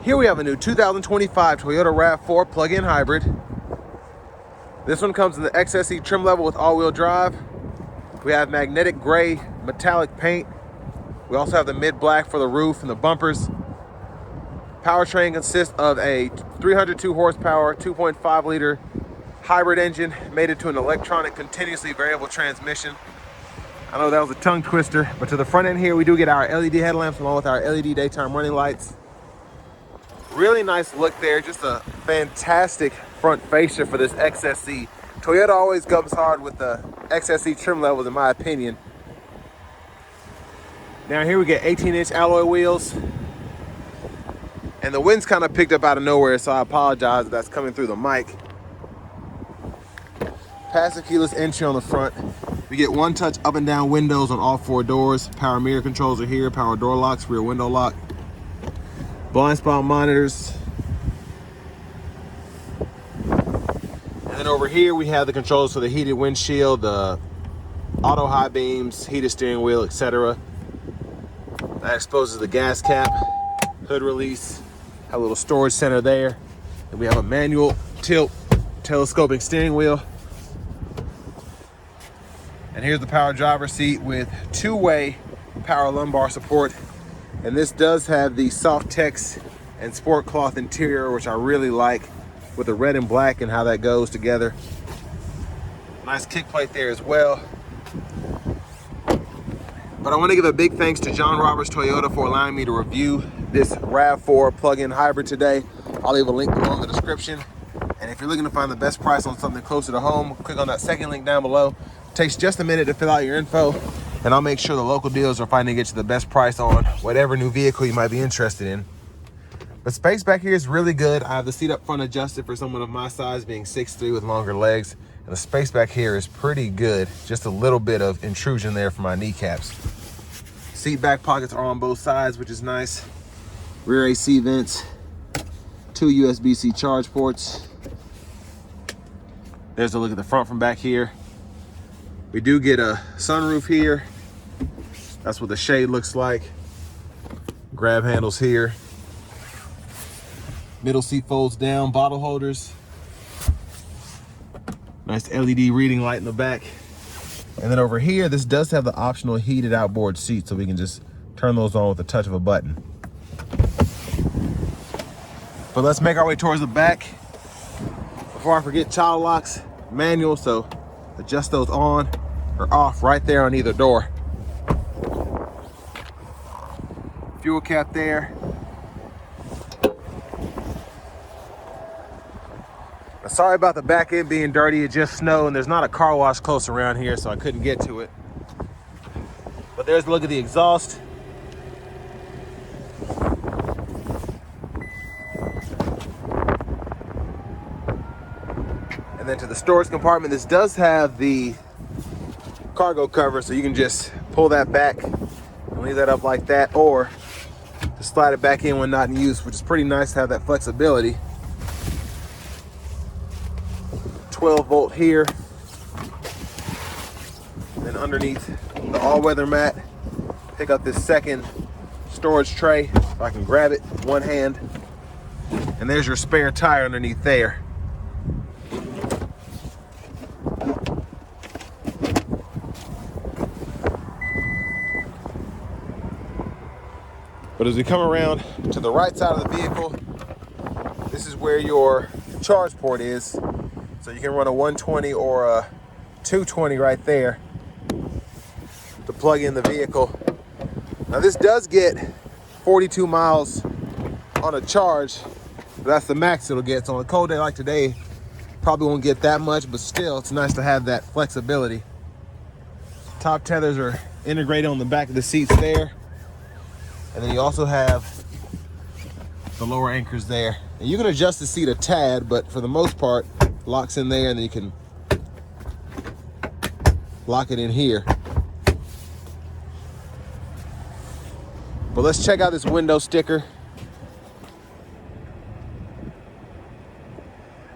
Here we have a new 2025 Toyota RAV4 Plug-In Hybrid. This one comes in the XSE trim level with all-wheel drive. We have magnetic gray metallic paint. We also have the mid-black for the roof and the bumpers. Powertrain consists of a 302 horsepower, 2.5 liter hybrid engine made into an electronic continuously variable transmission. I know that was a tongue twister, but to the front end here, we do get our LED headlamps along with our LED daytime running lights. Really nice look there, just a fantastic front fascia for this XSE. Toyota always goes hard with the XSE trim levels in my opinion. Now here we get 18-inch alloy wheels. And the wind's kind of picked up out of nowhere, so I apologize if that's coming through the mic. Passive keyless entry on the front. We get one-touch up and down windows on all four doors. Power mirror controls are here, power door locks, rear window lock. Blind spot monitors. And then over here we have the controls for the heated windshield, the auto high beams, heated steering wheel, etc. That exposes the gas cap, hood release, have a little storage center there. And we have a manual tilt telescoping steering wheel. And here's the power driver's seat with two-way power lumbar support. And this does have the soft text and sport cloth interior, which I really like, with the red and black and how that goes together. Nice kick plate there as well. But I want to give a big thanks to John Roberts Toyota for allowing me to review this RAV4 plug-in hybrid today. I'll leave a link below in the description. And if you're looking to find the best price on something closer to home, click on that second link down below. It takes just a minute to fill out your info, and I'll make sure the local dealers are finding to get you the best price on whatever new vehicle you might be interested in. But space back here is really good. I have the seat up front adjusted for someone of my size, being 6'3" with longer legs. And the space back here is pretty good. Just a little bit of intrusion there for my kneecaps. Seat back pockets are on both sides, which is nice. Rear AC vents, two USB-C charge ports. There's a look at the front from back here. We do get a sunroof here. That's what the shade looks like. Grab handles here. Middle seat folds down, bottle holders. Nice LED reading light in the back. And then over here, this does have the optional heated outboard seat, so we can just turn those on with the touch of a button. But let's make our way towards the back. Before I forget, child locks, manual, so adjust those on or off right there on either door. Fuel cap there. Sorry about the back end being dirty, it just snowed and there's not a car wash close around here, so I couldn't get to it. But there's a look at the exhaust. And then to the storage compartment, this does have the cargo cover, so you can just pull that back and leave that up like that, or just slide it back in when not in use, which is pretty nice to have that flexibility. 12-volt here. Then underneath the all-weather mat, pick up this second storage tray if I can grab it with one hand. And there's your spare tire underneath there. But as we come around to the right side of the vehicle, this is where your charge port is. So you can run a 120 or a 220 right there to plug in the vehicle. Now this does get 42 miles on a charge, but that's the max it'll get. So on a cold day like today, probably won't get that much, but still it's nice to have that flexibility. Top tethers are integrated on the back of the seats there. And then you also have the lower anchors there. And you can adjust the seat a tad, but for the most part, locks in there, and then you can lock it in here. But let's check out this window sticker.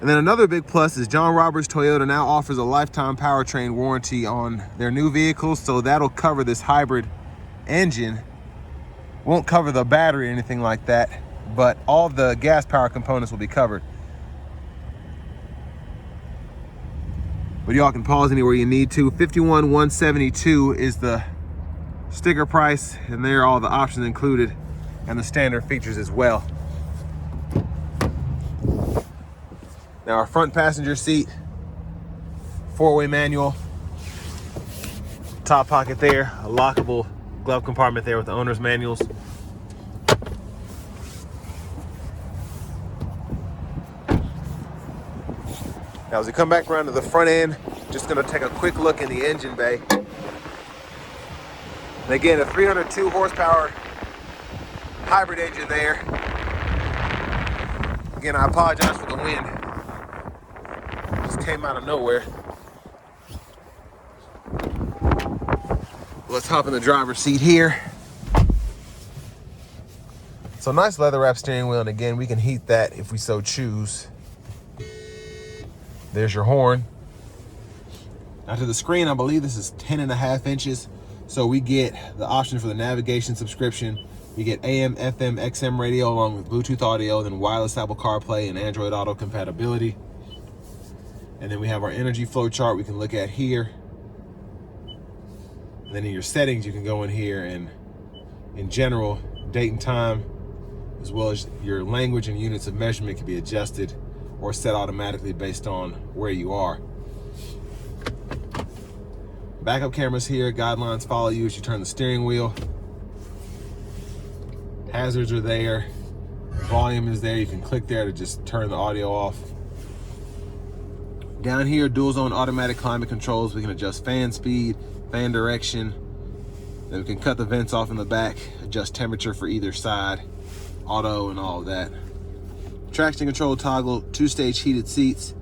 And then another big plus is John Roberts Toyota now offers a lifetime powertrain warranty on their new vehicles, so that'll cover this hybrid engine. Won't cover the battery or anything like that. but all the gas power components will be covered. But y'all can pause anywhere you need to. $51,172 is the sticker price, and there are all the options included and the standard features as well. Now our front passenger seat, 4-way manual, top pocket there, a lockable glove compartment there with the owner's manuals. Now as we come back around to the front end, just gonna take a quick look in the engine bay. And again, a 302 horsepower hybrid engine there. Again, I apologize for the wind. Just came out of nowhere. Let's hop in the driver's seat here. So nice leather wrap steering wheel, and again, we can heat that if we so choose. There's your horn. Now to the screen, I believe this is 10.5 inches. So we get the option for the navigation subscription. We get AM, FM, XM radio along with Bluetooth audio, then wireless Apple CarPlay and Android Auto compatibility. And then we have our energy flow chart we can look at here. And then in your settings, you can go in here and in general, date and time, as well as your language and units of measurement can be adjusted or set automatically based on where you are. Backup cameras here, guidelines follow you as you turn the steering wheel. Hazards are there, volume is there, you can click there to just turn the audio off. Down here, dual zone automatic climate controls, we can adjust fan speed, fan direction, then we can cut the vents off in the back, adjust temperature for either side, auto and all of that. Traction control toggle, 2-stage heated seats,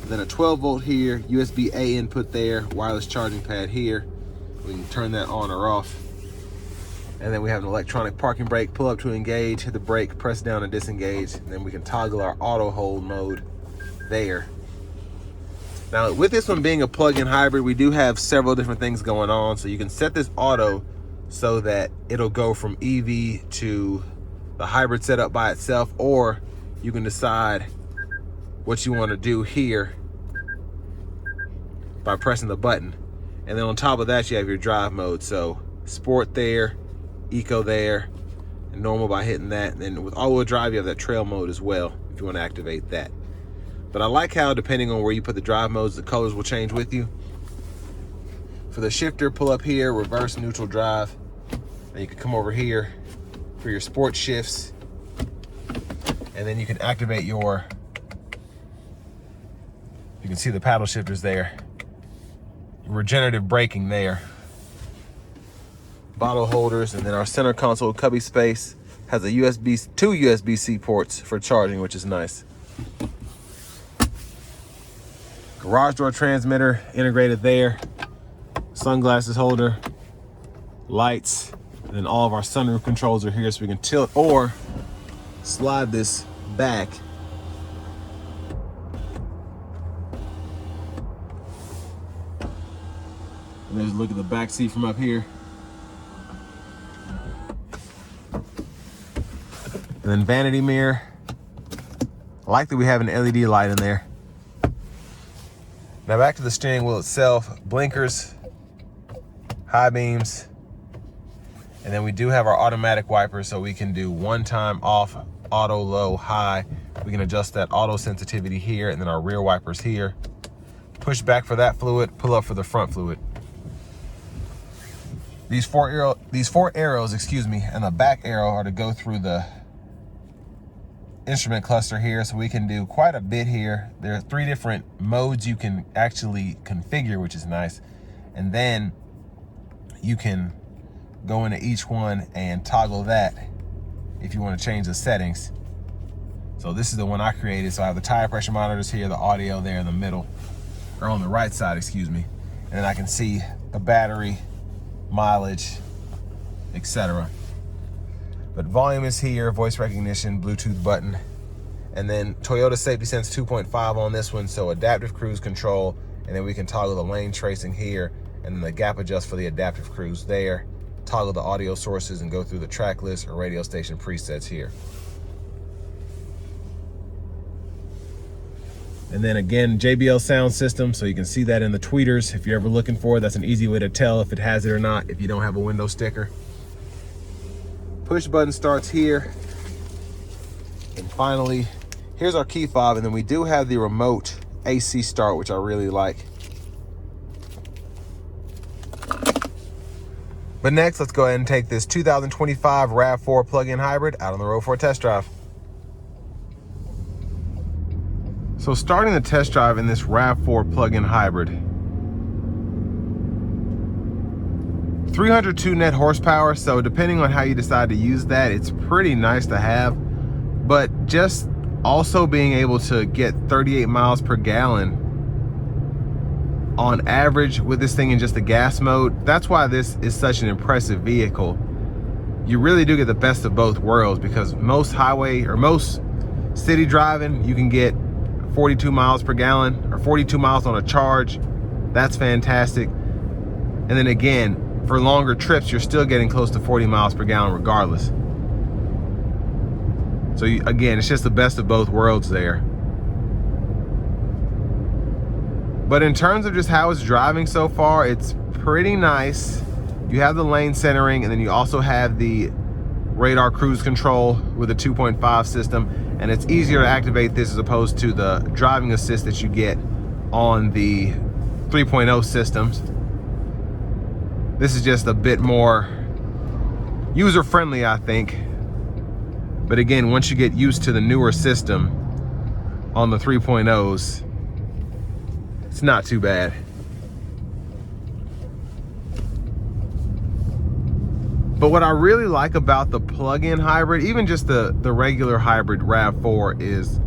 then a 12-volt here, USB-A input there, wireless charging pad here. We can turn that on or off. And then we have an electronic parking brake, pull up to engage, hit the brake, press down to disengage, and then we can toggle our auto hold mode there. Now with this one being a plug-in hybrid, we do have several different things going on. So you can set this auto so that it'll go from EV to the hybrid setup by itself, or you can decide what you want to do here by pressing the button. And then on top of that, you have your drive mode. So sport there, eco there, and normal by hitting that. And then with all-wheel drive, you have that trail mode as well if you want to activate that. But I like how, depending on where you put the drive modes, the colors will change with you. For the shifter, pull up here, reverse, neutral, drive. Then you can come over here for your sport shifts. And then you can activate your, you can see the paddle shifters there. Regenerative braking there. Bottle holders, and then our center console cubby space has a two USB-C ports for charging, which is nice. Garage door transmitter integrated there. Sunglasses holder, lights, and then all of our sunroof controls are here, so we can tilt or slide this back. And there's a look at the back seat from up here. And then vanity mirror. I like that we have an LED light in there. Now back to the steering wheel itself, blinkers, high beams, and then we do have our automatic wipers, so we can do one-time off, auto, low, high. We can adjust that auto sensitivity here, and then our rear wipers here. Push back for that fluid, pull up for the front fluid. These four arrows, excuse me, and the back arrow are to go through the instrument cluster here, so we can do quite a bit here. There are 3 different modes you can actually configure, which is nice. And then you can go into each one and toggle that if you want to change the settings. So this is the one I created. So I have the tire pressure monitors here, the audio there in the middle, or on the right side, excuse me. And then I can see the battery, mileage, etc. But volume is here, voice recognition, Bluetooth button, and then Toyota Safety Sense 2.5 on this one, so adaptive cruise control, and then we can toggle the lane tracing here, and then the gap adjust for the adaptive cruise there, toggle the audio sources and go through the track list or radio station presets here. And then again, JBL sound system, so you can see that in the tweeters if you're ever looking for it. That's an easy way to tell if it has it or not if you don't have a window sticker. Push button starts here. And finally, here's our key fob, and then we do have the remote AC start, which I really like. But next, let's go ahead and take this 2025 RAV4 Plug-In Hybrid out on the road for a test drive. So starting the test drive in this RAV4 Plug-In Hybrid, 302 net horsepower, so depending on how you decide to use that, it's pretty nice to have. But just also being able to get 38 miles per gallon on average with this thing in just the gas mode, that's why this is such an impressive vehicle. You really do get the best of both worlds, because most highway or most city driving, you can get 42 miles per gallon or 42 miles on a charge. That's fantastic. And then again, for longer trips, you're still getting close to 40 miles per gallon regardless. So again, it's just the best of both worlds there. But in terms of just how it's driving so far, it's pretty nice. You have the lane centering, and then you also have the radar cruise control with a 2.5 system, and it's easier to activate this as opposed to the driving assist that you get on the 3.0 systems. This is just a bit more user-friendly, I think. But again, once you get used to the newer system on the 3.0s, it's not too bad. But what I really like about the plug-in hybrid, even just the regular hybrid RAV4, is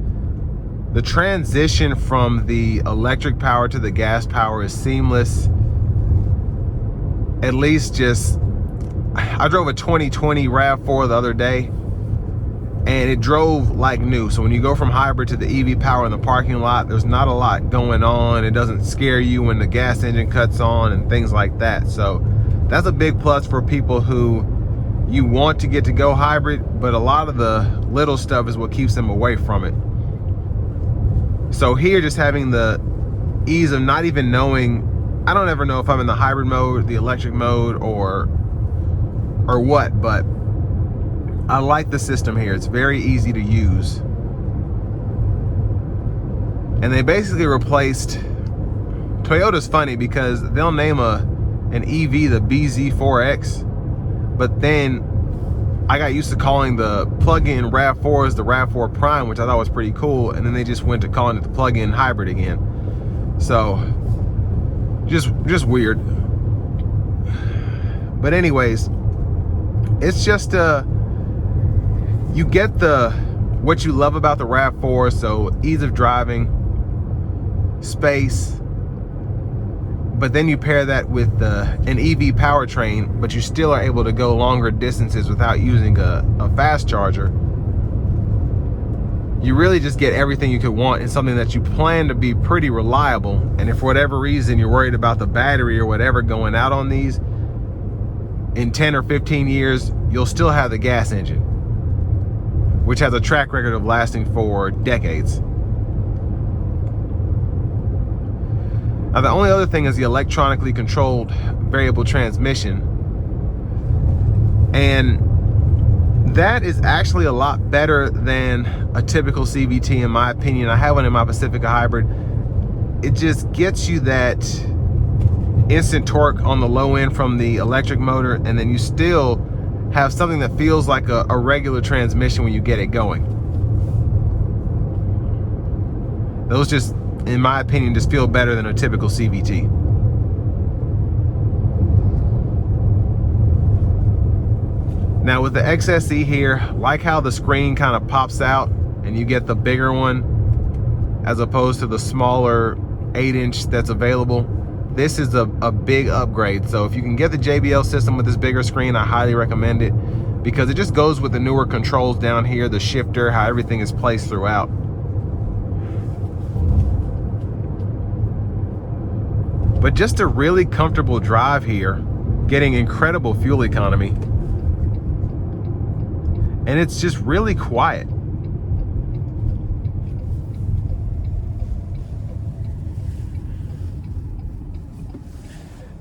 the transition from the electric power to the gas power is seamless. At least just, I drove a 2020 RAV4 the other day, and it drove like new. So when you go from hybrid to the EV power in the parking lot, there's not a lot going on. It doesn't scare you when the gas engine cuts on and things like that. So that's a big plus for people who you want to get to go hybrid, but a lot of the little stuff is what keeps them away from it. So here, just having the ease of not even knowing, I don't ever know if I'm in the hybrid mode, the electric mode, or what, but I like the system here. It's very easy to use. And they basically replaced, Toyota's funny because they'll name an EV the BZ4X, but then I got used to calling the plug-in RAV4s the RAV4 Prime, which I thought was pretty cool, and then they just went to calling it the plug-in hybrid again. So just weird. But anyways, it's just you get what you love about the RAV4, so ease of driving, space, but then you pair that with an EV powertrain, but you still are able to go longer distances without using a fast charger. You really just get everything you could want in something that you plan to be pretty reliable. And if for whatever reason you're worried about the battery or whatever going out on these, in 10 or 15 years, you'll still have the gas engine, which has a track record of lasting for decades. Now, the only other thing is the electronically controlled variable transmission. And that is actually a lot better than a typical CVT, in my opinion. I have one in my Pacifica Hybrid. It just gets you that instant torque on the low end from the electric motor, and then you still have something that feels like a regular transmission when you get it going. Those just, in my opinion, just feel better than a typical CVT. Now with the XSE here, like how the screen kind of pops out and you get the bigger one as opposed to the smaller 8-inch that's available, this is a big upgrade. So if you can get the JBL system with this bigger screen, I highly recommend it, because it just goes with the newer controls down here, the shifter, how everything is placed throughout. But just a really comfortable drive here, getting incredible fuel economy. And it's just really quiet.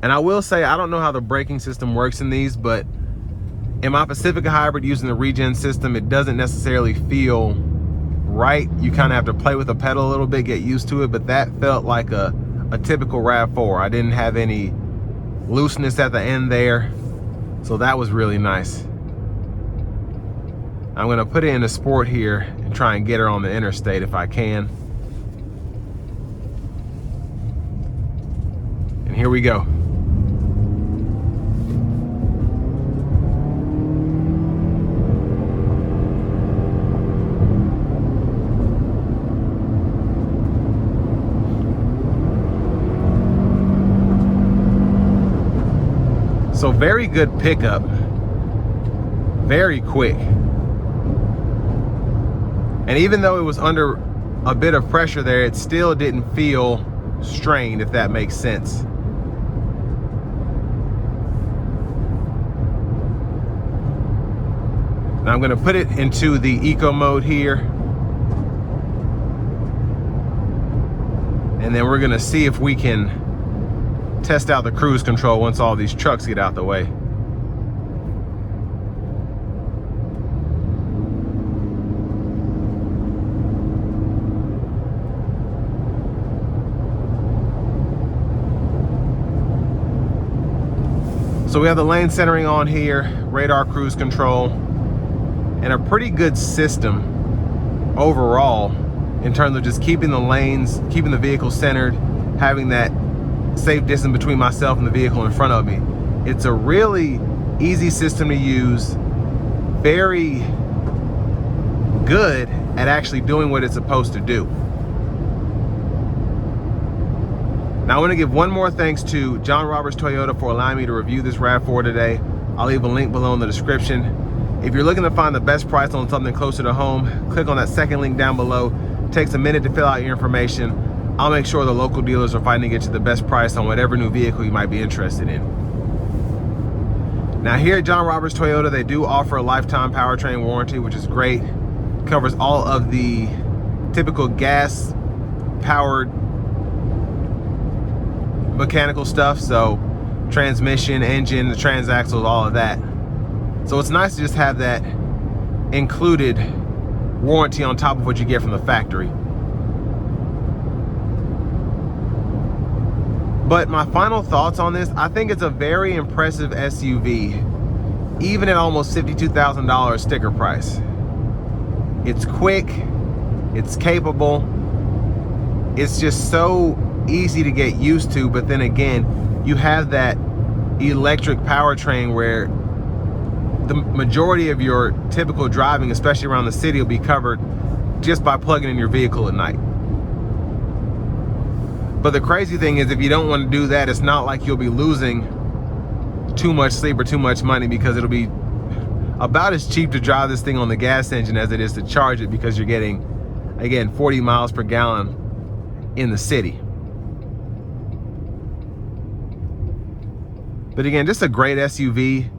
And I will say, I don't know how the braking system works in these, but in my Pacifica Hybrid using the regen system, it doesn't necessarily feel right. You kind of have to play with the pedal a little bit, get used to it, but that felt like a typical RAV4. I didn't have any looseness at the end there, so that was really nice. I'm gonna put it into sport here and try and get her on the interstate if I can. And here we go. So very good pickup, very quick. And even though it was under a bit of pressure there, it still didn't feel strained, if that makes sense. Now I'm gonna put it into the eco mode here. And then we're gonna see if we can test out the cruise control once all these trucks get out the way. So we have the lane centering on here, radar cruise control, and a pretty good system overall in terms of just keeping the lanes, keeping the vehicle centered, having that safe distance between myself and the vehicle in front of me. It's a really easy system to use, very good at actually doing what it's supposed to do. Now I want to give one more thanks to John Roberts Toyota for allowing me to review this RAV4 today. I'll leave a link below in the description. If you're looking to find the best price on something closer to home, click on that second link down below. It takes a minute to fill out your information. I'll make sure the local dealers are fighting to get you the best price on whatever new vehicle you might be interested in. Now here at John Roberts Toyota, they do offer a lifetime powertrain warranty, which is great. Covers all of the typical gas powered mechanical stuff, so transmission, engine, the transaxles, all of that. So it's nice to just have that included warranty on top of what you get from the factory. But my final thoughts on this, I think it's a very impressive SUV, even at almost $52,000 sticker price. It's quick, it's capable, it's just so easy to get used to, but then again, you have that electric powertrain where the majority of your typical driving, especially around the city, will be covered just by plugging in your vehicle at night. But the crazy thing is, if you don't want to do that, it's not like you'll be losing too much sleep or too much money, because it'll be about as cheap to drive this thing on the gas engine as it is to charge it, because you're getting, again, 40 miles per gallon in the city. But again, just a great SUV,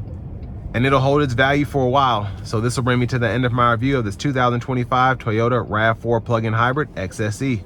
and it'll hold its value for a while. So this will bring me to the end of my review of this 2025 Toyota RAV4 Plug-In Hybrid XSE.